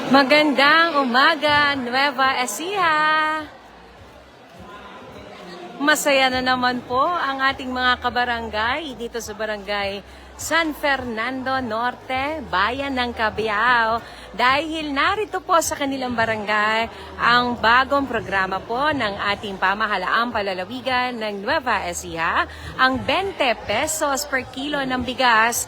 Magandang umaga, Nueva Ecija! Masaya na naman po ang ating mga kabarangay dito sa barangay San Fernando Norte, Bayan ng Cabiao. Dahil narito po sa kanilang barangay ang bagong programa po ng ating pamahalaang palalawigan ng Nueva Ecija, ang 20 pesos per kilo ng bigas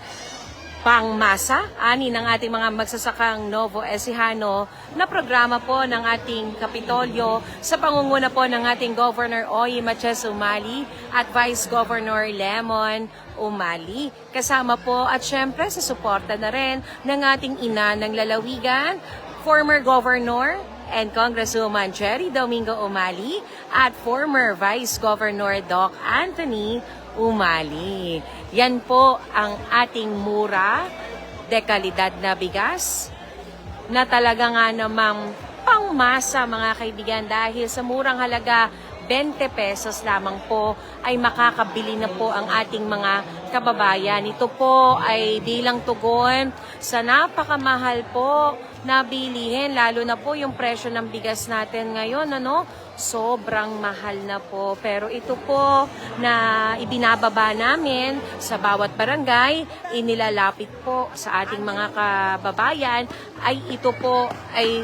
pangmasa, ani ng ating mga magsasakang Novo Ecijano na programa po ng ating Kapitolyo sa pangunguna po ng ating Governor Oy Maches Umali at Vice Governor Lemon Umali. Kasama po at syempre sa suporta na rin ng ating ina ng lalawigan, former Governor and Congresswoman Jerry Domingo Umali at former Vice Governor Doc Anthony Umali. Yan po ang ating mura de kalidad na bigas na talaga nga namang pangmasa mga kaibigan dahil sa murang halaga 20 pesos lamang po ay makakabili na po ang ating mga kababayan. Ito po ay bilang tugon sa napakamahal po na bilihin, lalo na po yung presyo ng bigas natin ngayon, sobrang mahal na po. Pero ito po na ibinababa namin sa bawat barangay, inilalapit po sa ating mga kababayan, ay ito po ay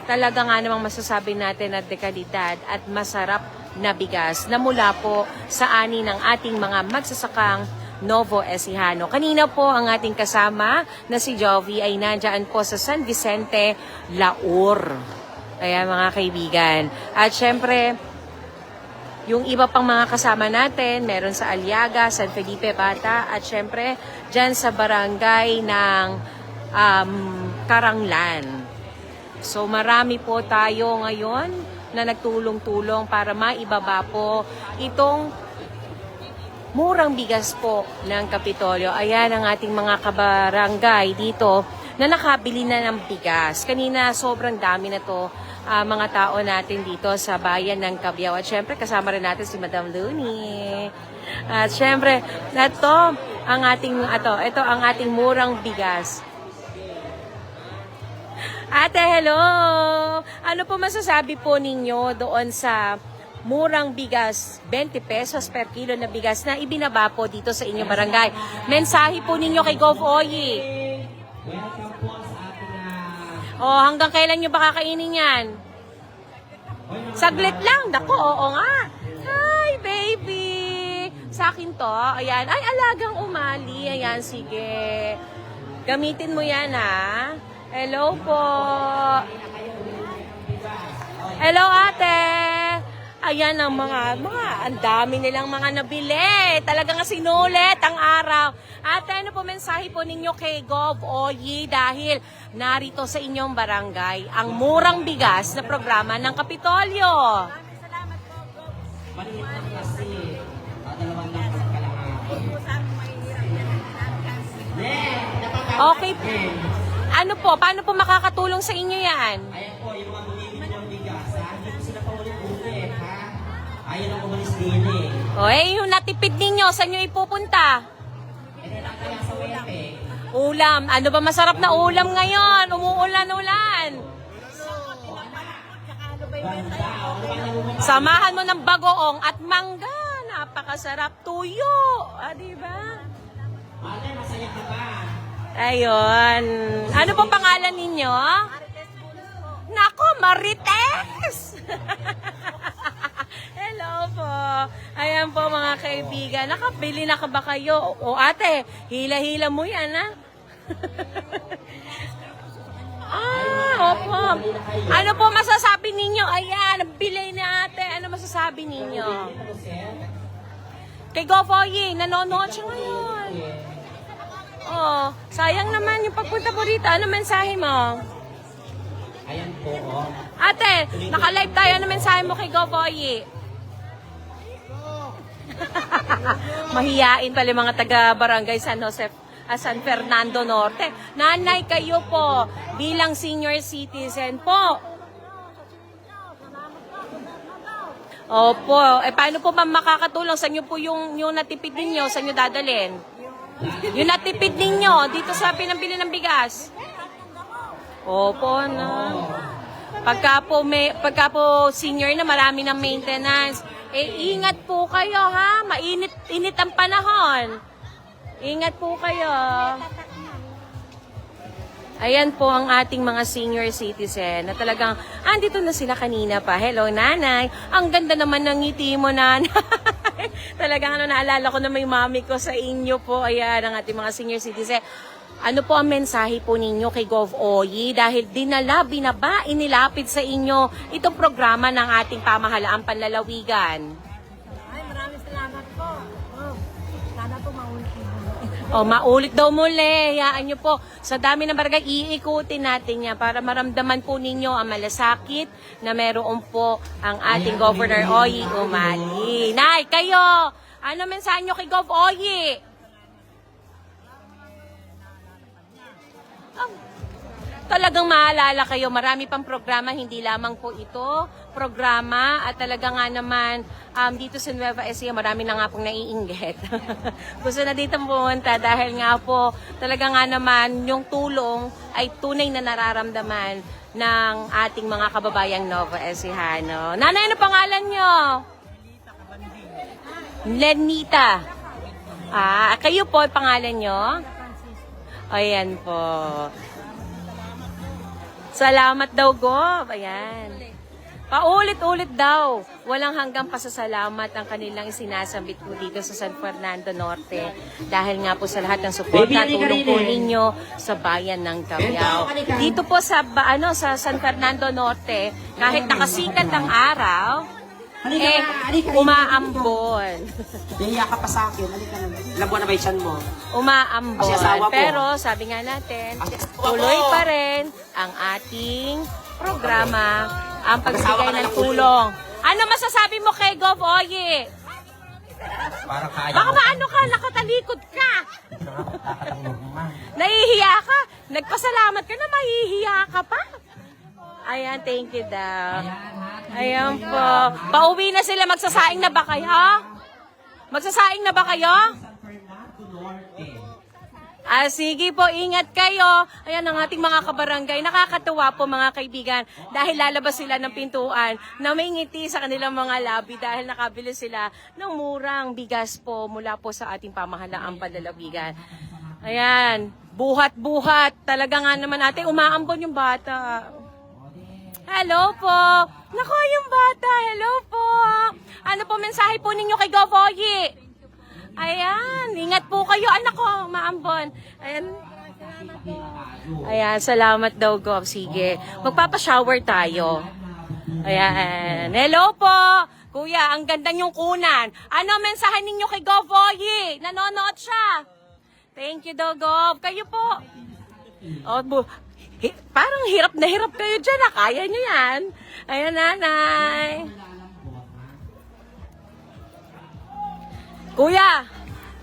talaga nga namang masasabi natin na dekalidad at masarap na bigas na mula po sa ani ng ating mga magsasakang Novo Ecijano. Kanina po ang ating kasama na si Jovi ay nandyan po sa San Vicente, Laur. Kaya mga kaibigan. At syempre, yung iba pang mga kasama natin, meron sa Aliaga, San Felipe Bata, at syempre, dyan sa barangay ng Karanglan. So marami po tayo ngayon na nagtulong-tulong para maibaba po itong murang bigas po ng Kapitolyo. Ayan ang ating mga kabarangay dito na nakabili na ng bigas. Kanina sobrang dami na to mga tao natin dito sa bayan ng Cabiao. At syempre kasama rin natin si Madam Luni. At syempre, ito ang ating murang bigas. Ate, hello! Ano po masasabi po ninyo doon sa murang bigas, 20 pesos per kilo na bigas na ibinaba po dito sa inyong barangay? Mensahe po ninyo kay Gov. Oyi. Hanggang kailan nyo ba kakainin yan? Saglit lang. Dako, oo nga. Hi, baby! Sa akin to. Ayan. Ay, alagang Umali. Ayan, sige. Gamitin mo yan, ha? Hello po. Hello, ate. Ayan ang ang dami nilang mga nabili. Talagang sinulit ang araw. Ate, ano po mensahe po ninyo kay Gov. Oyi dahil narito sa inyong barangay ang murang bigas na programa ng Kapitolyo? Salamat po, Gov. Maliit lang kasi. Dalawang lang Okay. Ano po? Paano po makakatulong sa inyo yan? Ayan po, yung mga bumibili ng bigas, ha? Hindi po sila pa ulit-ulit, ha? Ayaw lang umalis din, Yung natipid ninyo, saan nyo ipupunta? Lang kaya sa wepe. Ulam. Ano ba masarap na ulam ngayon? Umuulan-ulan. Samahan mo ng bagoong at mangga. Napakasarap. Tuyo. Diba? Ate, masaya ka ba? Ayun. Ano pong pangalan ninyo? Nako, Marites! Hello po. Ayan po mga kaibigan. Nakabili na ka ba kayo? O ate, hila-hila mo yan, ha? Opo. Ano po masasabi ninyo? Ayan, bili na ate. Ano masasabi ninyo? Kay Govoy, nanonood siya ngayon. Sayang naman yung pagpunta mo rito. Ano mensahe mo? Ayan po, Ate, naka-live tayo. Ano mensahe mo kay Govoy? Mahiyain pala mga taga-barangay San Fernando Norte. Nanay, kayo po bilang senior citizen po. Opo. Paano po ba makakatulong? Sa inyo po yung natipid ninyo? Sa inyo dadalhin? Yung natipid ninyo dito sa pinambili ng bigas? Opo, no. Pagka po senior na marami ng maintenance, ingat po kayo ha. Init ang panahon. Ingat po kayo. Ayan po ang ating mga senior citizen na talagang andito na sila kanina pa. Hello, nanay. Ang ganda naman ng ngiti mo, nanay. Talagang naalala ko na may mami ko sa inyo po. Ayan, ang ating mga senior citizen. Ano po ang mensahe po ninyo kay Gov. Oyi dahil binaba, inilapit sa inyo itong programa ng ating pamahalaang panlalawigan? Ay, maraming salamat po. Sana po maulit. Maulit daw muli. Hayaan nyo po. Sa dami ng barangay, iikutin natin yan para maramdaman po ninyo ang malasakit na meron po ang ating Governor Oyi Umali. Nay, kayo! Ano mensahe nyo kay Gov. Oyi? Talagang maalala kayo, marami pang programa, hindi lamang po ito programa at talaga nga naman dito sa Nueva Ecija marami na nga pong naiinggit. Gusto na dito pumunta dahil nga po talaga nga naman yung tulong ay tunay na nararamdaman ng ating mga kababayang Nueva Ecijano. Nanay, ano pangalan nyo? Lenita. Kayo po, pangalan nyo? Ayan po. Salamat daw, Gov. Ayan. Paulit-ulit daw. Walang hanggang pasasalamat ang kanilang isinasambit po dito sa San Fernando Norte. Dahil nga po sa lahat ng suporta at tulong po ninyo sa bayan ng Cabiao. Dito po sa San Fernando Norte, kahit nakasikat ang araw, umaambon. Nahiya ka pa sa akin. Halika na. Ilang buwan na ba yung tiyan mo? Umaambon. Kasi asawa ko. Pero sabi nga natin, tuloy pa rin ang ating programa, ang pagbigay ng tulong. Ano masasabi mo kay Gov. Oyi? Para kaya Baka maano ka, nakatalikod ka. Nahihiya ka. Nagpasalamat ka na, mahihiya ka pa. Ayan, thank you daw. Ayan po. Pauwi na sila, magsasaing na ba kayo? Magsasaing na ba kayo? San Fernando Norte. Sige po, ingat kayo. Ayan ang ating mga kabarangay. Nakakatuwa po mga kaibigan dahil lalabas sila ng pintuan na may ngiti sa kanilang mga labi dahil nakabili sila ng murang bigas po mula po sa ating pamahalaang panlalawigan. Ayan, buhat-buhat. Talaga nga naman natin, umaambon yung bata. Hello po. Naku, yung bata. Hello po. Ano po mensahe po ninyo kay Gov. Oyi? Ayan, ingat po kayo, anak ko, maambon. Ayan. Ayan, salamat daw, Gov. Sige, magpapashower tayo. Ayan, hello po. Kuya, ang ganda niyong kunan. Ano mensahe ninyo kay Gov. Oyi? Nanonood siya. Thank you daw, Gov. Kayo po. Parang hirap na hirap kayo dyan, kaya niyo yan. Ayan, nanay. Kuya,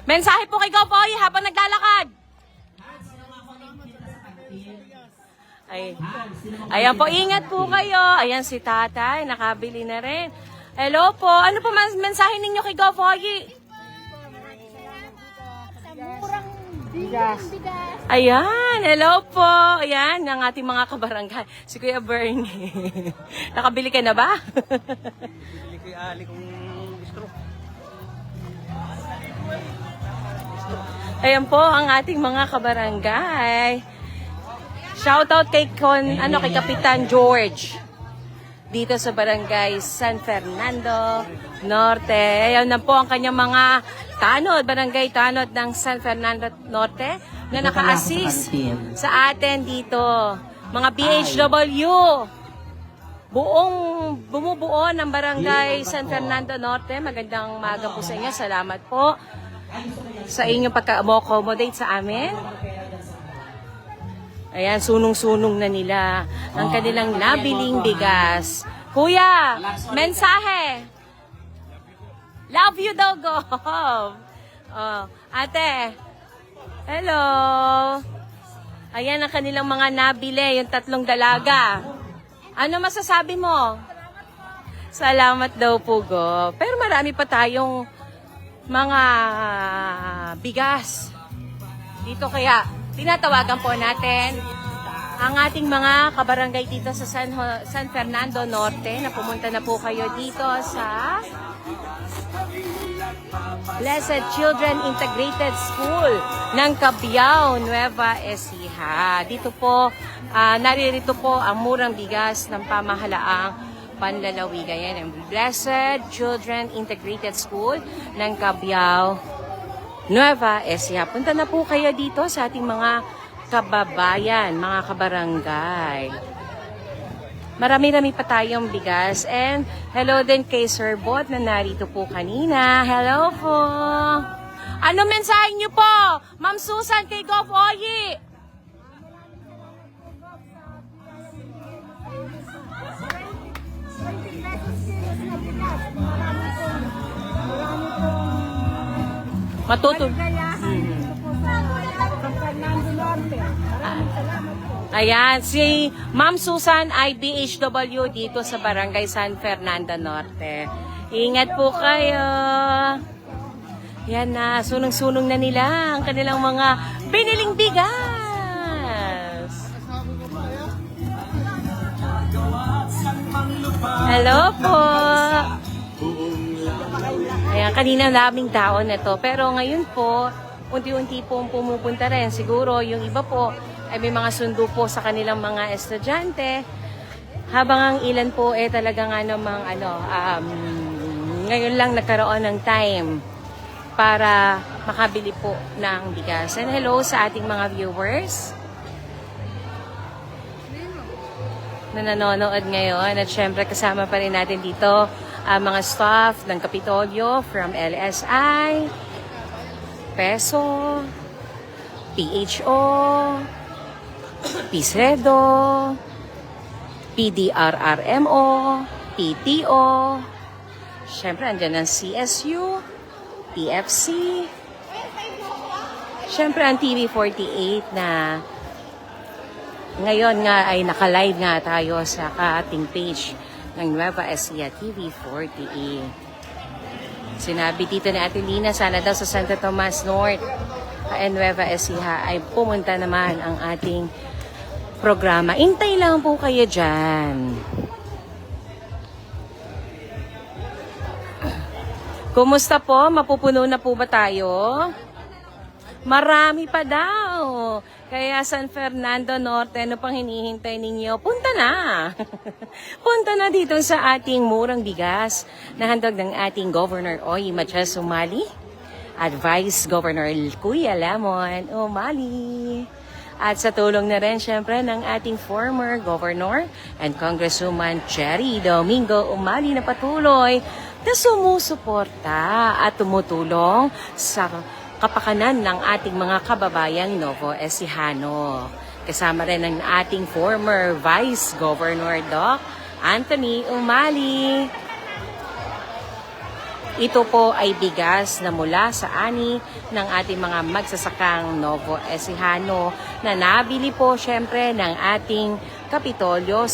mensahe po kay Gov. Oyi habang naglalakad. Ayan po, ingat po kayo. Ayan si tatay, nakabili na rin. Hello po, ano po mensahe ninyo kay Gov. Oyi? Ayan, hello po. Ayan, ang ating mga kabarangay. Si Kuya Bernie. Nakabili ka na ba? Bili ko yung ali kong bistro. Ayan po ang ating mga kabarangay. Shoutout kay kay Kapitan George. Dito sa barangay San Fernando Norte. Ayan na po ang kanyang mga tanod, barangay tanod ng San Fernando Norte na naka-assist sa atin dito. Mga BHW. Bumubuo ng barangay San Fernando Norte. Magandang umaga po sa inyo. Salamat po sa inyong pagka-accommodate sa amin. Ayan, sunong-sunong na nila ang kanilang nabiling bigas. Kuya, mensahe. Love you daw, Gov. Ate, hello. Ayan ang kanilang mga nabili, yung 3 dalaga. Ano masasabi mo? Salamat daw po, Gov. Pero marami pa tayong mga bigas dito, kaya tinatawagan po natin ang ating mga kabarangay dito sa San Fernando Norte na pumunta na po kayo dito sa Blessed Children Integrated School ng Cabiao, Nueva Ecija. Dito po, naririto po ang murang bigas ng pamahalaang panlalawigan. Yan ang Blessed Children Integrated School ng Cabiao, Nueva Ecija. Punta na po kayo dito sa ating mga kababayan, mga kabarangay. Marami-rami pa tayong bigas. And hello din kay Sir Bot na narito po kanina. Hello po. Ano mensahe niyo po? Ma'am Susan kay Gov. Oyi. Matutol. Ayan, si Ma'am Susan ay BHW dito sa Barangay San Fernando Norte. Ingat po kayo. Yan na, sunong-sunong na nila ang kanilang mga biniling bigas. Hello po. Ayan, kanina daming tao na to. Pero ngayon po, unti-unti po pumupunta rin. Siguro yung iba po ay may mga sundo po sa kanilang mga estudyante. Habang ang ilan po talaga nga namang ngayon lang nagkaroon ng time para makabili po ng bigas. And hello sa ating mga viewers na nanonood ngayon. At syempre kasama pa rin natin dito ang mga staff ng Kapitolyo from LSI, PESO, PHO, PISREDO, PDRRMO, PTO, syempre andyan ang CSU, TFC, syempre ang TV48 na ngayon nga ay naka-live nga tayo sa ating page ng Nueva Ecija TV48. Sinabi dito ni Ate Lina, sana daw sa Santo Tomas North and Nueva Ecija ay pumunta naman ang ating programa. Intay lang po kayo dyan. Kumusta po? Mapupuno na po ba tayo? Marami pa daw. Kaya San Fernando Norte, ano pang hinihintay ninyo? Punta na! Punta na dito sa ating murang bigas na handog ng ating Governor Oy Matias Umali at Vice Governor Kuya Lemon Umali. At sa tulong na rin syempre ng ating former Governor and Congresswoman Cherry Domingo Umali na patuloy na sumusuporta at tumutulong sa kapakanan ng ating mga kababayang Novo Ecijano. Kasama rin ang ating former Vice Governor Doc Anthony Umali. Ito po ay bigas na mula sa ani ng ating mga magsasakang Novo Ecijano na nabili po syempre ng ating Kapitolyo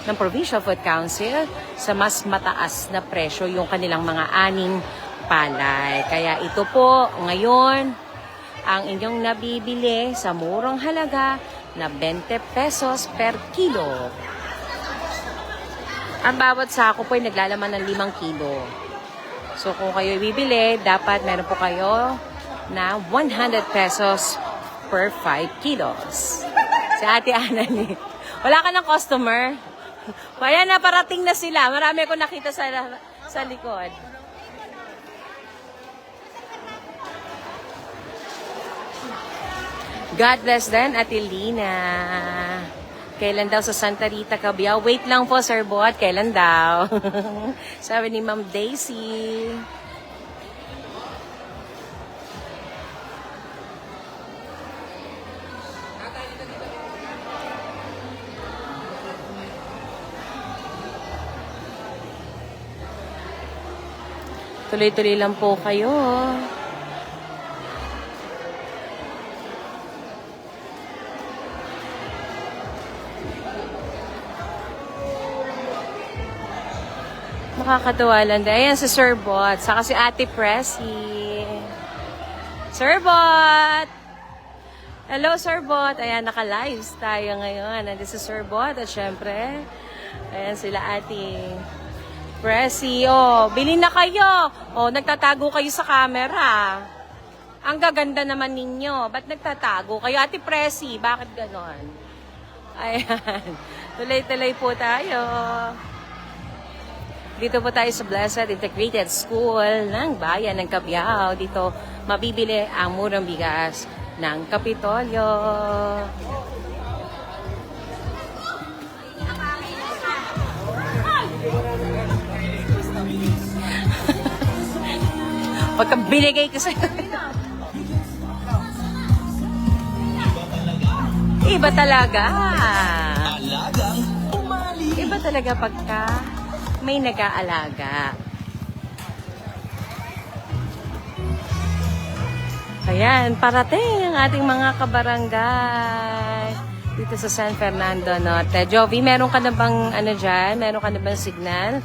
ng Provincial Food Council sa mas mataas na presyo yung kanilang mga aning palay. Kaya ito po ngayon ang inyong nabibili sa murang halaga na 20 pesos per kilo. Ang bawat sako po ay naglalaman ng 5 kilo. So kung kayo bibili, dapat meron po kayo na 100 pesos per 5 kilos. Si Ate Anani, wala ka ng customer? Kaya na, parating na sila. Marami ko nakita sa likod. God bless then, Ate Lina. Kailan daw sa Santa Rita, Cabiao? Wait lang po, Sir Bot. Kailan daw? Sabi ni Ma'am Daisy. Tuloy-tuloy lang po kayo. Nakakatuwa lang din. Ayan si Sir Bot. Saka si Ate Pressy. Sir Bot! Hello, Sir Bot. Ayan, naka-lives tayo ngayon. Nandito si Sir Bot at syempre, ayan sila ating Presi. Oh, bilhin na kayo. Oh, nagtatago kayo sa camera. Ang gaganda naman ninyo. Ba't nagtatago kayo? Ate Presi, bakit ganon? Ayan. Tuloy-tuloy po tayo. Dito po tayo sa Blessed Integrated School ng Bayan ng Cabiao. Dito mabibili ang murang bigas ng Kapitolyo. Pagka binigay ko sa'yo. Iba talaga. Iba talaga pagka may nag-aalaga. Ayan, parating ang ating mga kabarangay dito sa San Fernando Norte. Jovi, meron ka na bang ano dyan? Meron ka na bang signal?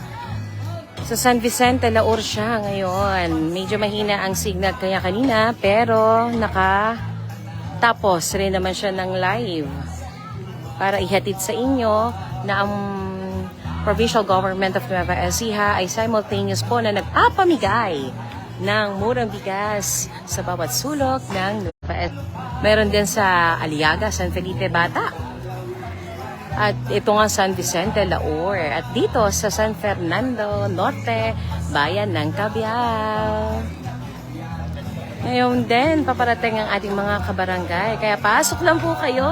Sa San Vicente, Laur siya ngayon. Medyo mahina ang signal kaya kanina, pero nakatapos rin naman siya ng live para ihatid sa inyo na ang Provincial Government of Nueva Ecija ay simultaneous po na nagpapamigay ng murang bigas sa bawat sulok ng Nueva Ecija. Meron din sa Aliaga, San Felipe, Bata. At ito nga San Vicente, Laur. At dito sa San Fernando Norte, Bayan ng Cabiao. Ngayon din, paparating ang ating mga kabarangay. Kaya pasok lang po kayo.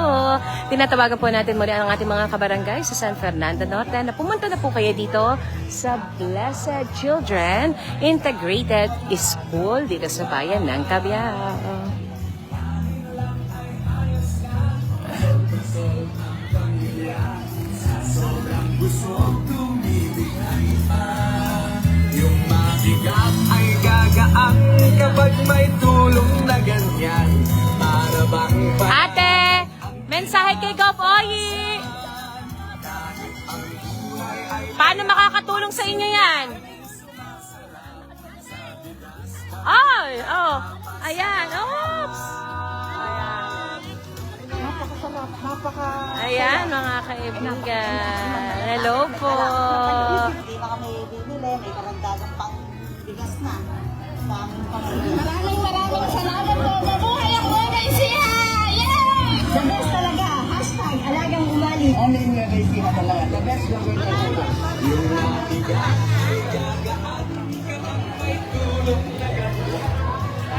Tinatawagan po natin muli ang ating mga kabarangay sa San Fernando Norte na pumunta na po kayo dito sa Blessed Children Integrated School dito sa Bayan ng Cabiao. Yung mabigat ay gagaan kapag may tulong na ganyan. Para bang Ate, mensahe kay Gov. Oyi. Paano makakatulong sa inyo yan? Ay, oh. Ayan, oops. Ayan, mga kaibigan. Hello po. Hindi na kami bibili, may karagdagang pang bigas na. Sa aming pamilya. Maraming salamat po. Mabuhay ang mga isiha! Yay! The best talaga. Hashtag alagang umali. Only in the Ecija talaga. The best local talaga.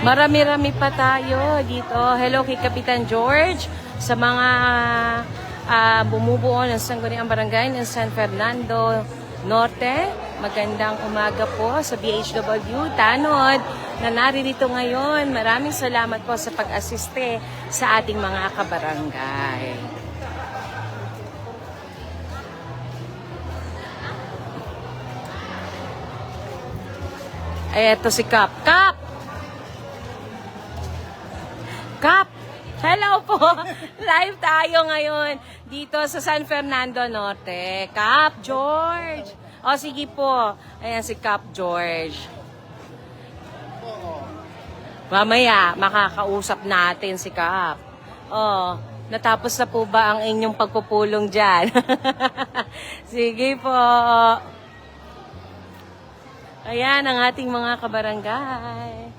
Marami-rami pa tayo dito. Hello kay Kapitan George sa mga bumubuo ng Sangguniang Barangay ng San Fernando Norte. Magandang umaga po sa BHW Tanod na naririto ngayon. Maraming salamat po sa pag-asiste sa ating mga kabarangay. Ay, eto si Kap. Kap! Kap! Hello po! Live tayo ngayon dito sa San Fernando Norte. Kap George! O sige po. Ayan si Kap George. Mamaya, makakausap natin si Kap. Oh, natapos na po ba ang inyong pagpupulong dyan? Sige po. Ayan ang ating mga kabarangay.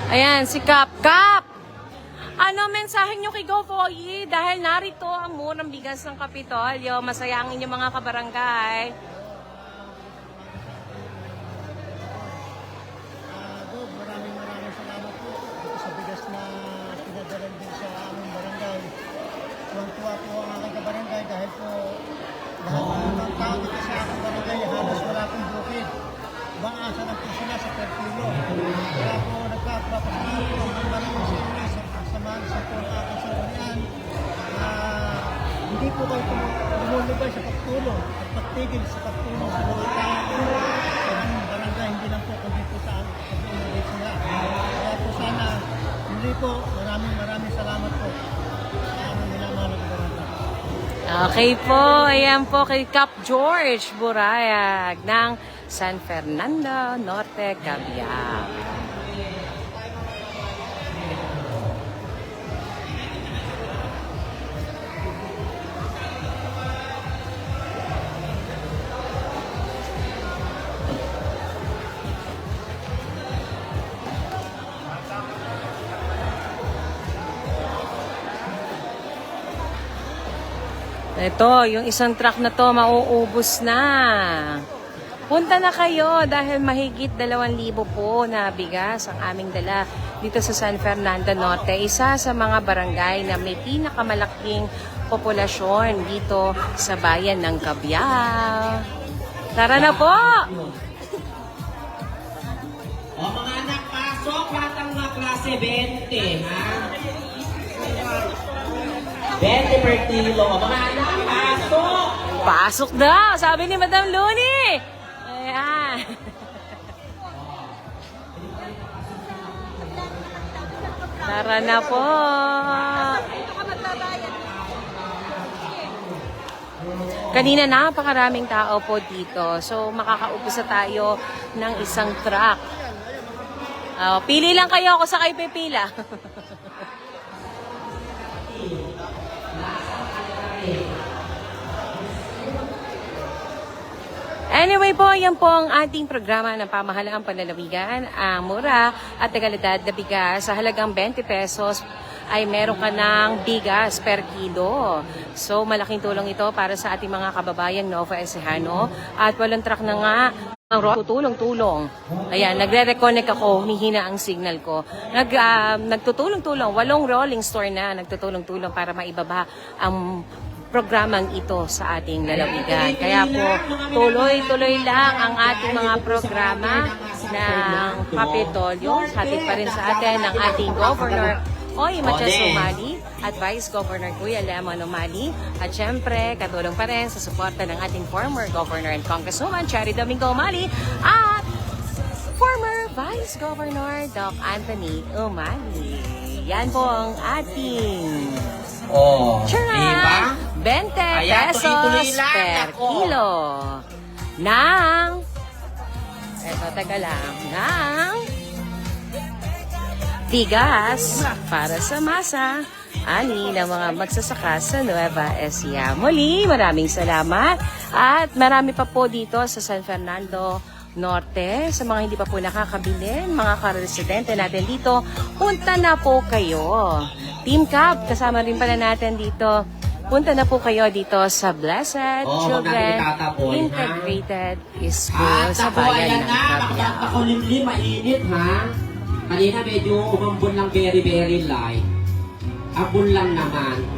Ayan, si Kap. Kap! Ano mensahe nyo kay Gov. Oyi? Dahil narito ang murang bigas ng Kapitolyo. Masaya ang inyong mga kabarangay. Gov, maraming salamat po dito sa bigas na pinadalan din sa aming barangay. Tuwang-tuwa po ang aking kabarangay dahil po lahat ng tao dito sa aking barangay halos wala pong bukid. Ibang asa ng po sila sa perpilo. Kaya po nagpapasalamat po ang barangay sa inyo sa samahan sa po ang aking sanggunian. Hindi po kayo lumulubay sa pagtulong at pagtigil sa pagtulong sa mga tao sa aming barangay, hindi lang po kundi po sa pag-uulay sila. Kaya po sana, hindi po, maraming salamat Okay po, ayan po kay Cap George Burayag ng San Fernando Norte, Cabiao. Ito, yung isang truck na to, mauubos na. Punta na kayo dahil mahigit 2,000 po na bigas ang aming dala dito sa San Fernando Norte. Isa sa mga barangay na may pinakamalaking populasyon dito sa bayan ng Cabiao. Tara na po! O mga anak, pasok lahat ang mga klase 20, ha? 20 per kilo. O mga anak, pasok! Pasok daw, sabi ni Madam Luni. Ayan. Tara na po. Kanina napakaraming tao po dito. So makakaubos na tayo ng isang truck. Pili lang kayo, ako sa kayo pipila. Anyway po, yan po ang ating programa ng pamahalaang panlalawigan. Ang mura at tagalidad na bigas sa halagang 20 pesos ay meron ka ng bigas per kilo. So malaking tulong ito para sa ating mga kababayang Nova Ecijano. At walang truck na nga ang tutulong-tulong. Ayan, nagre-reconnect ako, humihina ang signal ko. Nagtutulong-tulong, 8 rolling store na nagtutulong-tulong para maibaba ang programang ito sa ating lalawigan. Kaya po, tuloy-tuloy lang ang ating mga programa ng Kapitolyo. Hatid pa rin sa atin ng ating Governor Oy Matias Umali at Vice Governor Kuya Lemon Umali. At syempre, katulong pa rin sa suporta ng ating former Governor and Congresswoman Cherry Domingo Umali at former Vice Governor Doc Anthony Umali. Yan po ang ating O, Tara! diba? 20 Ayan, pesos tuloy-tuloy lang, per ako. kilo ng eto, taga lang, ng bigas para sa masa ani ng mga magsasaka sa Nueva Ecija. Muli, maraming salamat at marami pa po dito sa San Fernando Norte. Sa mga hindi pa po nakakabili, mga karesidente natin dito, punta na po kayo. Team Cap, kasama rin pala natin dito. Punta na po kayo dito sa Blessed Children Integrated School sa bayan ng Cabiao. Pakulimlim, mainit, ha? Kanina medyo umambon lang very, very light. Abon lang naman.